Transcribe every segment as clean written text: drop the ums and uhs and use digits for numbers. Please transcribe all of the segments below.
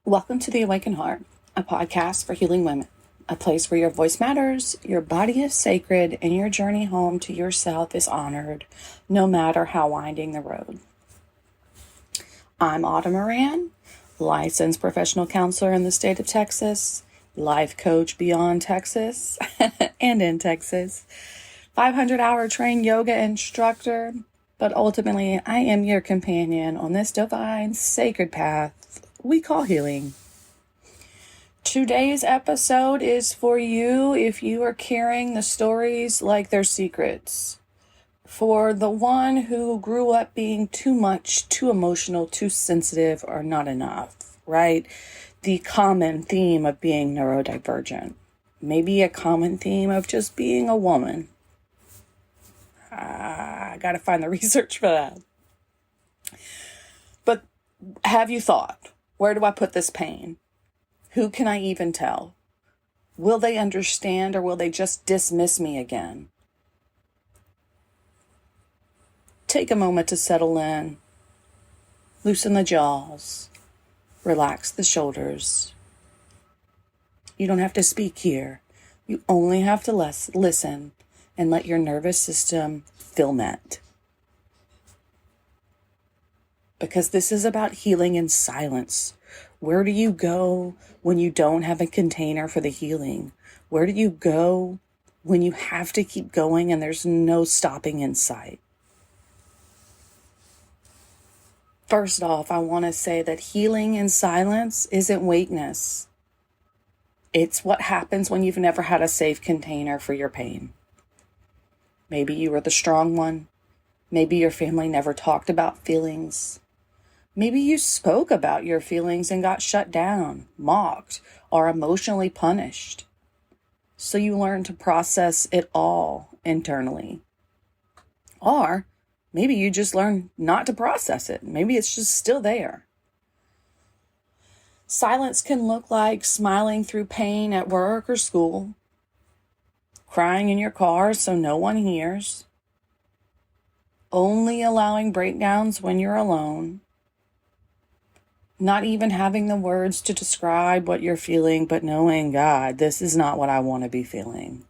Welcome to The Awakened Heart, a podcast for healing women, a place where your voice matters, your body is sacred, and your journey home to yourself is honored, no matter how winding the road. I'm Autumn Moran, licensed professional counselor in the state of Texas, life coach beyond Texas and in Texas, 500-hour trained yoga instructor, but ultimately I am your companion on this divine, sacred path we call healing. Today's episode is for you if you are carrying the stories like they're secrets. For the one who grew up being too much, too emotional, too sensitive, or not enough, right? The common theme of being neurodivergent. Maybe a common theme of just being a woman. I gotta find the research for that. But have you thought, where do I put this pain? Who can I even tell? Will they understand or will they just dismiss me again? Take a moment to settle in. Loosen the jaws. Relax the shoulders. You don't have to speak here. You only have to listen and let your nervous system feel met. Because this is about healing in silence. Where do you go when you don't have a container for the healing? Where do you go when you have to keep going and there's no stopping in sight? First off, I want to say that healing in silence isn't weakness. It's what happens when you've never had a safe container for your pain. Maybe you were the strong one. Maybe your family never talked about feelings. Maybe you spoke about your feelings and got shut down, mocked, or emotionally punished. So you learned to process it all internally. Or maybe you just learned not to process it. Maybe it's just still there. Silence can look like smiling through pain at work or school, crying in your car so no one hears, only allowing breakdowns when you're alone, not even having the words to describe what you're feeling, but knowing, God, this is not what I want to be feeling.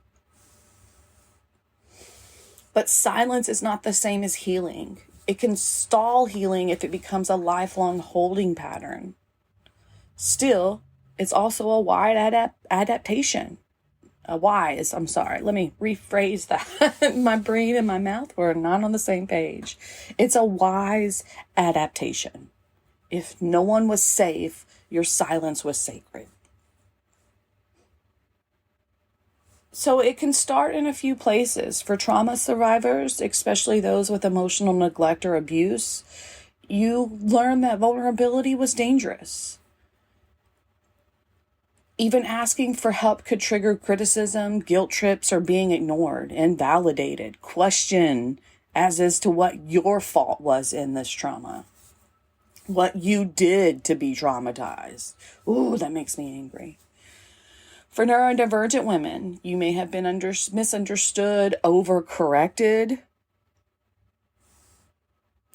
But silence is not the same as healing. It can stall healing if it becomes a lifelong holding pattern. Still, it's also a wide adaptation. Let me rephrase that. My brain and my mouth were not on the same page. It's a wise adaptation. If no one was safe, your silence was sacred. So it can start in a few places. For trauma survivors, especially those with emotional neglect or abuse, you learn that vulnerability was dangerous. Even asking for help could trigger criticism, guilt trips, or being ignored, invalidated, questioned as to what your fault was in this trauma. What you did to be traumatized. Ooh, that makes me angry. For neurodivergent women, you may have been misunderstood, overcorrected.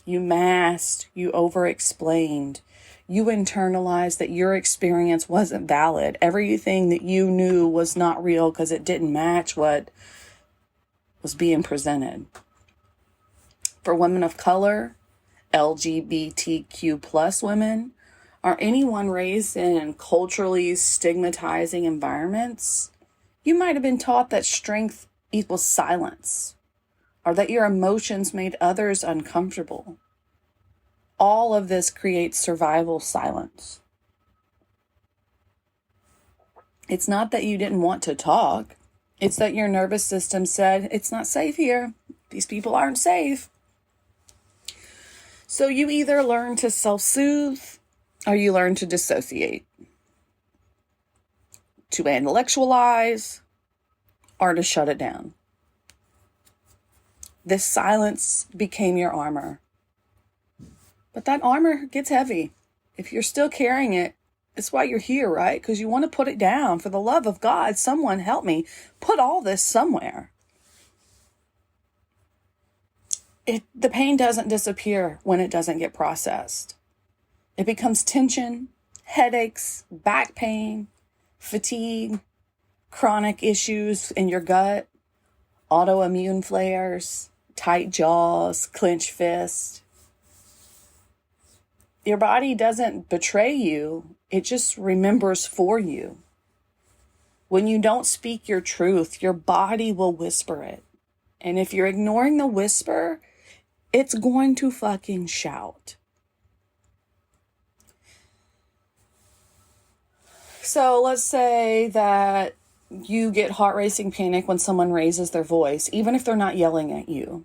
You masked, you overexplained. You internalized that your experience wasn't valid. Everything that you knew was not real because it didn't match what was being presented. For women of color, LGBTQ plus women, or anyone raised in culturally stigmatizing environments, you might have been taught that strength equals silence, or that your emotions made others uncomfortable. All of this creates survival silence. It's not that you didn't want to talk. It's that your nervous system said, it's not safe here. These people aren't safe. So you either learn to self-soothe or you learn to dissociate, to intellectualize, or to shut it down. This silence became your armor. But that armor gets heavy. If you're still carrying it, it's why you're here, right? Because you want to put it down. For the love of God, someone help me put all this somewhere. The pain doesn't disappear when it doesn't get processed. It becomes tension, headaches, back pain, fatigue, chronic issues in your gut, autoimmune flares, tight jaws, clenched fists. Your body doesn't betray you. It just remembers for you. When you don't speak your truth, your body will whisper it. And if you're ignoring the whisper, it's going to fucking shout. So let's say that you get heart racing panic when someone raises their voice, even if they're not yelling at you.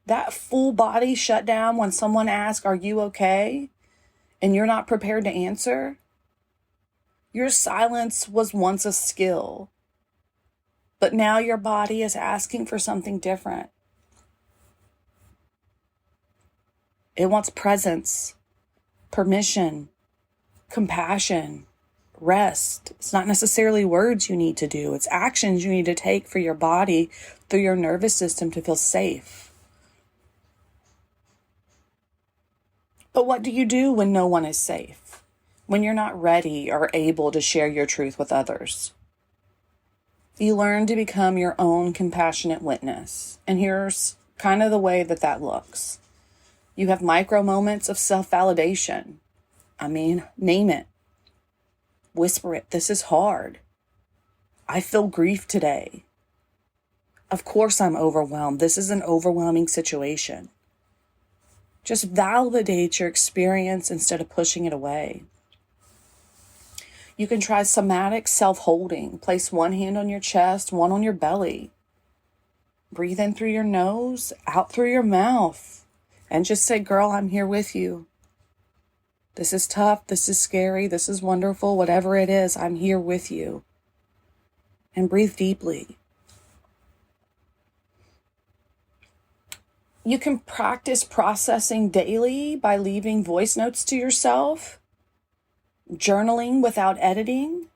That full body shutdown when someone asks, "Are you okay?" and you're not prepared to answer. Your silence was once a skill, but now your body is asking for something different. It wants presence, permission, compassion, rest. It's not necessarily words you need to do. It's actions you need to take for your body through your nervous system to feel safe. But what do you do when no one is safe? When you're not ready or able to share your truth with others? You learn to become your own compassionate witness. And here's kind of the way that looks. You have micro moments of self-validation. Name it. Whisper it. This is hard. I feel grief today. Of course I'm overwhelmed. This is an overwhelming situation. Just validate your experience instead of pushing it away. You can try somatic self-holding. Place one hand on your chest, one on your belly. Breathe in through your nose, out through your mouth. And just say, "Girl, I'm here with you. This is tough. This is scary. This is wonderful. Whatever it is, I'm here with you." And breathe deeply. You can practice processing daily by leaving voice notes to yourself, journaling without editing,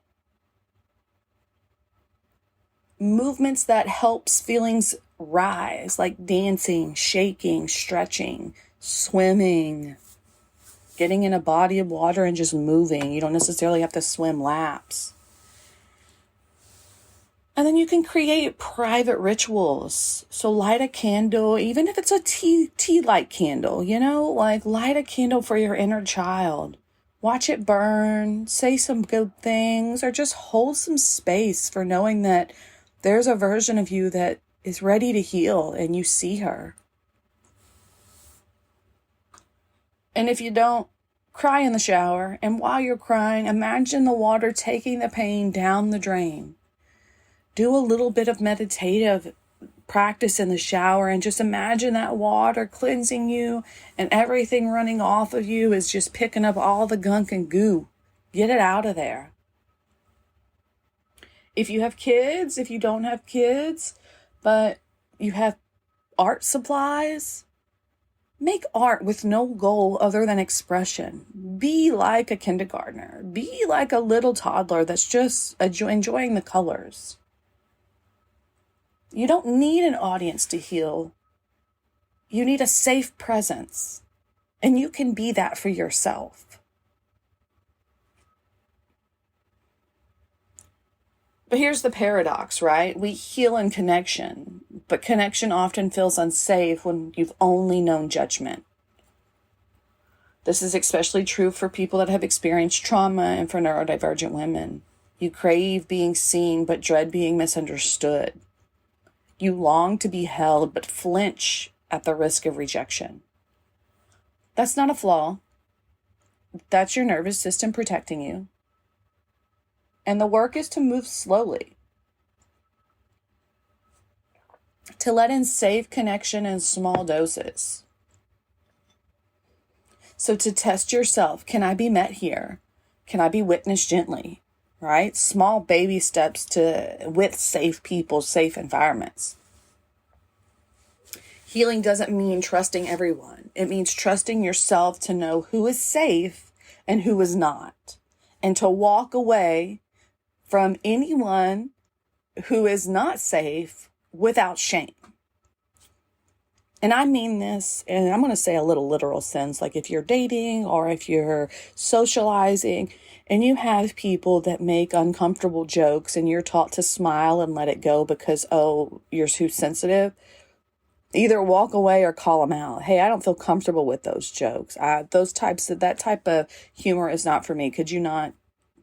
movements that helps feelings rise, like dancing, shaking, stretching, swimming, getting in a body of water and just moving. You don't necessarily have to swim laps. And then you can create private rituals. So light a candle, even if it's a tea light candle, like light a candle for your inner child. Watch it burn, say some good things, or just hold some space for knowing that there's a version of you that is ready to heal and you see her. And if you don't, cry in the shower. And while you're crying, imagine the water taking the pain down the drain. Do a little bit of meditative practice in the shower and just imagine that water cleansing you and everything running off of you is just picking up all the gunk and goo. Get it out of there. If you have kids, if you don't have kids, but you have art supplies, make art with no goal other than expression. Be like a kindergartner. Be like a little toddler that's just enjoying the colors. You don't need an audience to heal. You need a safe presence. And you can be that for yourself. But here's the paradox, right? We heal in connection, but connection often feels unsafe when you've only known judgment. This is especially true for people that have experienced trauma and for neurodivergent women. You crave being seen, but dread being misunderstood. You long to be held, but flinch at the risk of rejection. That's not a flaw. That's your nervous system protecting you. And the work is to move slowly. To let in safe connection in small doses. So to test yourself, can I be met here? Can I be witnessed gently? Right? Small baby steps with safe people, safe environments. Healing doesn't mean trusting everyone. It means trusting yourself to know who is safe and who is not. And to walk away from anyone who is not safe without shame. And I mean this, and I'm going to say a little literal sense, like if you're dating or if you're socializing and you have people that make uncomfortable jokes and you're taught to smile and let it go because, oh, you're too sensitive, either walk away or call them out. Hey, I don't feel comfortable with those jokes. That type of humor is not for me. Could you not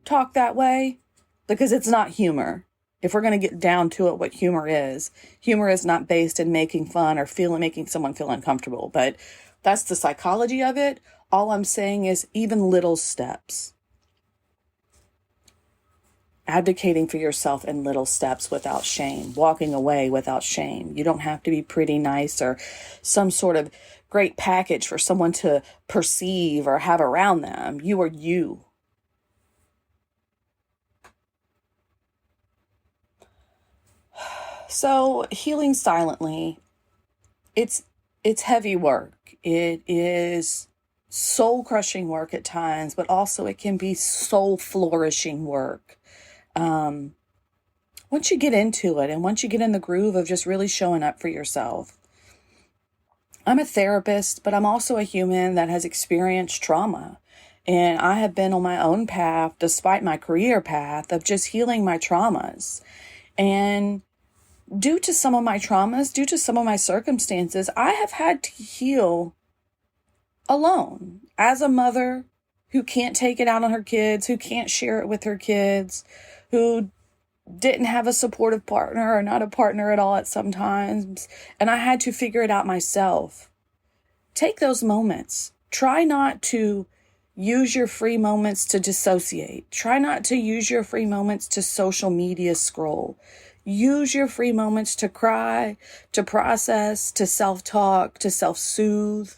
talk that way? Because it's not humor. If we're going to get down to it, what humor is not based in making fun or making someone feel uncomfortable. But that's the psychology of it. All I'm saying is even little steps. Advocating for yourself in little steps without shame. Walking away without shame. You don't have to be pretty, nice, or some sort of great package for someone to perceive or have around them. You are you. So healing silently, it's heavy work. It is soul crushing work at times, but also it can be soul flourishing work. Once you get into it and once you get in the groove of just really showing up for yourself. I'm a therapist, but I'm also a human that has experienced trauma. And I have been on my own path, despite my career path, of just healing my traumas. And due to some of my traumas, due to some of my circumstances, I have had to heal alone as a mother who can't take it out on her kids, who can't share it with her kids, who didn't have a supportive partner or not a partner at all at some times. And I had to figure it out myself. Take those moments. Try not to use your free moments to dissociate. Try not to use your free moments to social media scroll. Use your free moments to cry, to process, to self-talk, to self-soothe,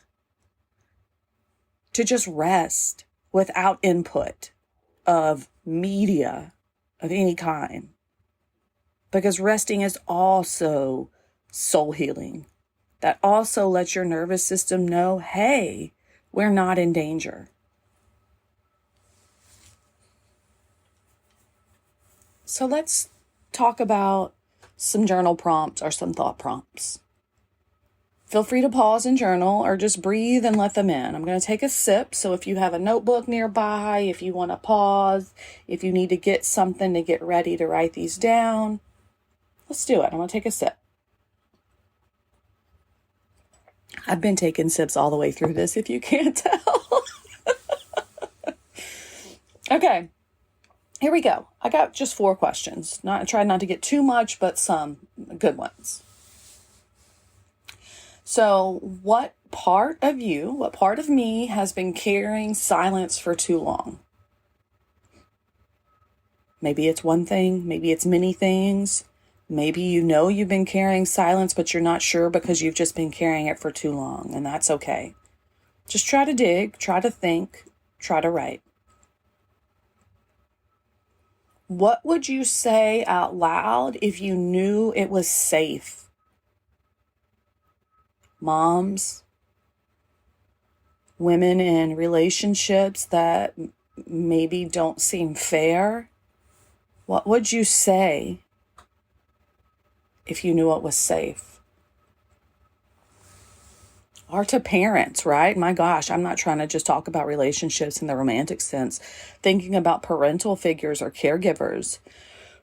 to just rest without input of media of any kind. Because resting is also soul healing. That also lets your nervous system know, hey, we're not in danger. So let's talk about some journal prompts or some thought prompts. Feel free to pause and journal or just breathe and let them in. I'm going to take a sip. So if you have a notebook nearby, if you want to pause, if you need to get something to get ready to write these down, let's do it. I'm going to take a sip. I've been taking sips all the way through this, if you can't tell. Okay. Here we go. I got just 4 questions. I tried not to get too much, but some good ones. So what part of me has been carrying silence for too long? Maybe it's one thing. Maybe it's many things. Maybe you've been carrying silence, but you're not sure because you've just been carrying it for too long, and that's okay. Just try to dig, try to think, try to write. What would you say out loud if you knew it was safe? Moms, women in relationships that maybe don't seem fair, what would you say if you knew it was safe? Or to parents, right? My gosh, I'm not trying to just talk about relationships in the romantic sense. Thinking about parental figures or caregivers.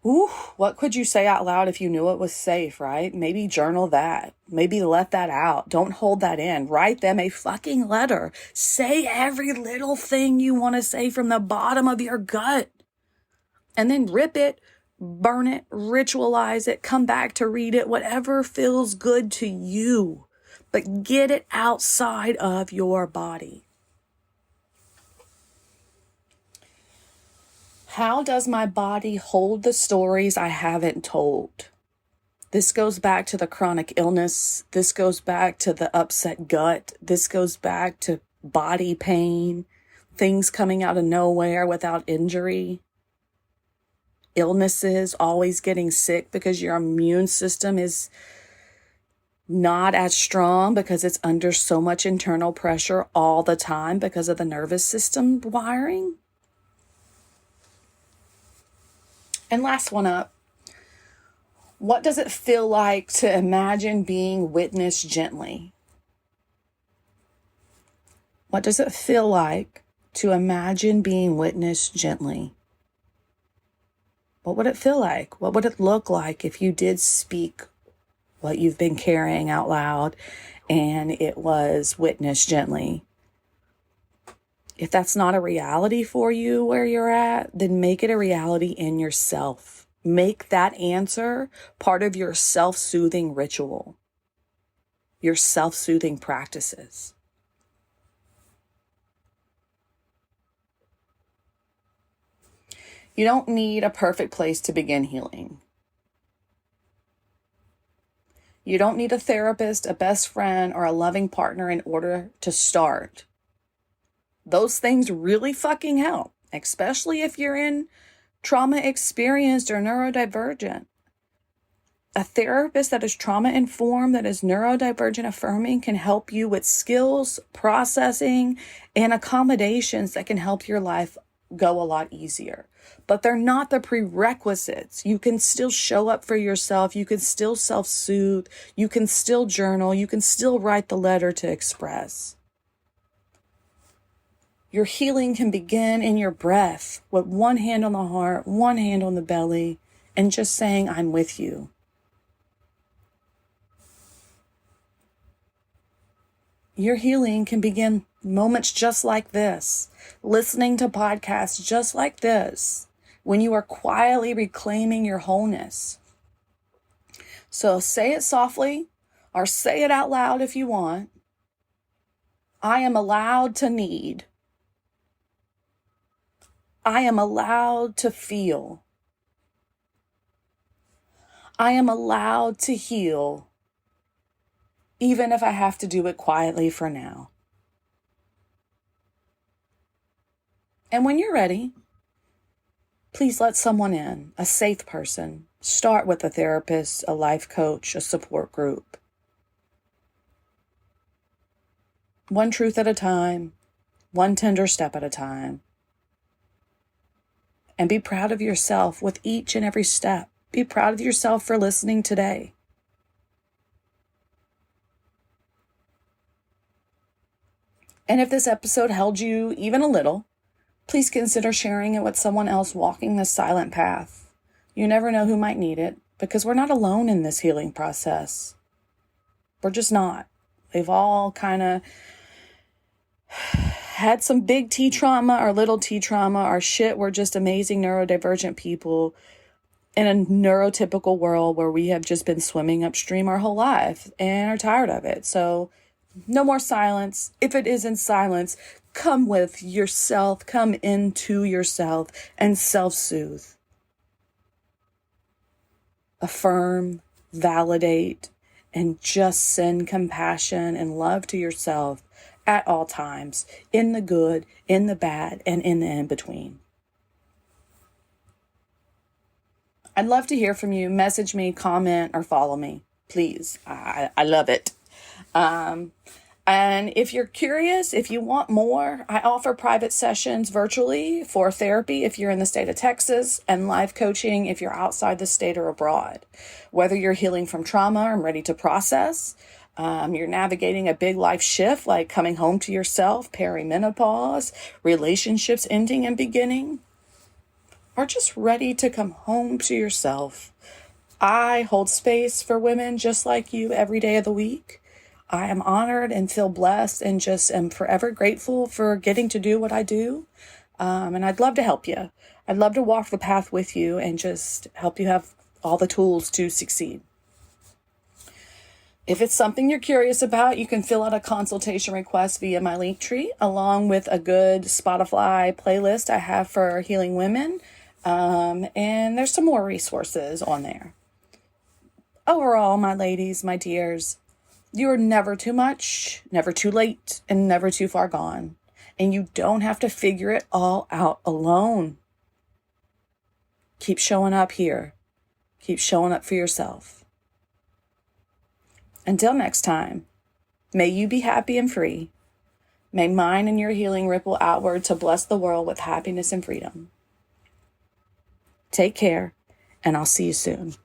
Ooh, what could you say out loud if you knew it was safe, right? Maybe journal that. Maybe let that out. Don't hold that in. Write them a fucking letter. Say every little thing you want to say from the bottom of your gut. And then rip it, burn it, ritualize it, come back to read it, whatever feels good to you. But get it outside of your body. How does my body hold the stories I haven't told? This goes back to the chronic illness. This goes back to the upset gut. This goes back to body pain, things coming out of nowhere without injury, illnesses, always getting sick because your immune system is not as strong because it's under so much internal pressure all the time because of the nervous system wiring. And last one up. What does it feel like to imagine being witnessed gently? What does it feel like to imagine being witnessed gently? What would it feel like? What would it look like if you did speak what you've been carrying out loud and it was witnessed gently? If that's not a reality for you where you're at, then make it a reality in yourself. Make that answer part of your self-soothing ritual, your self-soothing practices. You don't need a perfect place to begin healing. You don't need a therapist, a best friend, or a loving partner in order to start. Those things really fucking help, especially if you're in trauma experienced or neurodivergent. A therapist that is trauma informed, that is neurodivergent affirming, can help you with skills, processing, and accommodations that can help your life go a lot easier. But they're not the prerequisites. You can still show up for yourself. You can still self-soothe. You can still journal. You can still write the letter to express. Your healing can begin in your breath with one hand on the heart, one hand on the belly, and just saying, I'm with you. Your healing can begin moments just like this, listening to podcasts just like this, when you are quietly reclaiming your wholeness. So say it softly or say it out loud if you want. I am allowed to need. I am allowed to feel. I am allowed to heal, even if I have to do it quietly for now. And when you're ready, please let someone in, a safe person. Start with a therapist, a life coach, a support group. One truth at a time, one tender step at a time. And be proud of yourself with each and every step. Be proud of yourself for listening today. And if this episode held you even a little, please consider sharing it with someone else walking this silent path. You never know who might need it, because we're not alone in this healing process. We're just not. We've all kind of had some big T trauma or little T trauma or shit. We're just amazing neurodivergent people in a neurotypical world where we have just been swimming upstream our whole life and are tired of it. So no more silence. If it is in silence, come with yourself, come into yourself and self-soothe. Affirm, validate, and just send compassion and love to yourself at all times, in the good, in the bad, and in the in-between. I'd love to hear from you. Message me, comment, or follow me, please. I love it. And if you're curious, if you want more, I offer private sessions virtually for therapy if you're in the state of Texas, and life coaching if you're outside the state or abroad. Whether you're healing from trauma and ready to process, you're navigating a big life shift like coming home to yourself, perimenopause, relationships ending and beginning, or just ready to come home to yourself. I hold space for women just like you every day of the week. I am honored and feel blessed and just am forever grateful for getting to do what I do. And I'd love to help you. I'd love to walk the path with you and just help you have all the tools to succeed. If it's something you're curious about, you can fill out a consultation request via my Linktree, along with a good Spotify playlist I have for healing women. And there's some more resources on there. Overall, my ladies, my dears, you are never too much, never too late, and never too far gone. And you don't have to figure it all out alone. Keep showing up here. Keep showing up for yourself. Until next time, may you be happy and free. May mine and your healing ripple outward to bless the world with happiness and freedom. Take care, and I'll see you soon.